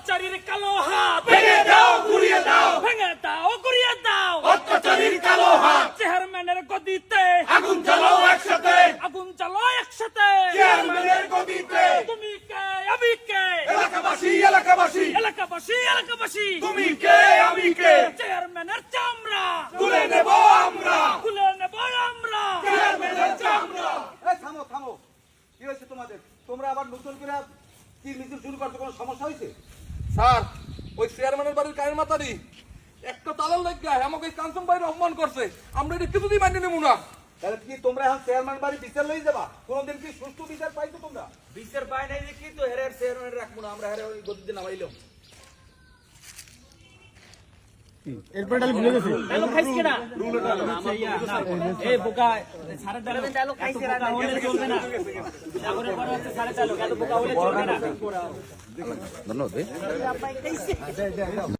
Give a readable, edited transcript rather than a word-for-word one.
অত্যাচারীর কালো হাত ভেঙে দাও ঘুরিয়ে দাও ভেঙে দাও গুড়িয়ে দাও অত্যাচারীর কালো হাত চেয়ারম্যানের গদিতে আগুন জ্বালাও একসাথে আগুন জ্বালো একসাথে চেয়ারম্যানের গদিতে তুমি কে আমি কে এলাকাবাসী এলাকাবাসী এলাকাবাসী এলাকাবাসী তুমি কে আমি কে চেয়ারম্যানের চামড়া তুলে নেব আমরা তুলে নেব আমরা চেয়ারম্যানের চামড়া। এই থামো থামো, কি হয়েছে তোমাদের? তোমরা আবার নতুন করে কি মিছিল শুরু করতে কোনো সমস্যা হয়েছে? স্যার ওই চেয়ারম্যানের বাড়ির কায়ের মাতারি একটা তালার লেগে আমাকে এই কাঞ্চন ভাইয়ের অপমান করছে, আমরা এটা কিছুতেই মানিয়ে নেবো না। তাহলে কি তোমরা এখন চেয়ারম্যান বাড়ি বিচার লই যাবা? কোনোদিন কি সুষ্ঠু বিচার পাইছো তোমরা? বিচার পাই নাই দেখি তো হেরার চেয়ারম্যান রাখবো না, আমরা হেরে ওই গদিতে নামাইলাম। ডায়লগ খাইছ কেডা এই বোকা সারা ডায়লগ খাইছে না হলে চলবে না আগরে পরে হচ্ছে সারা ডায়লগ এত বোকা হলে চলবে না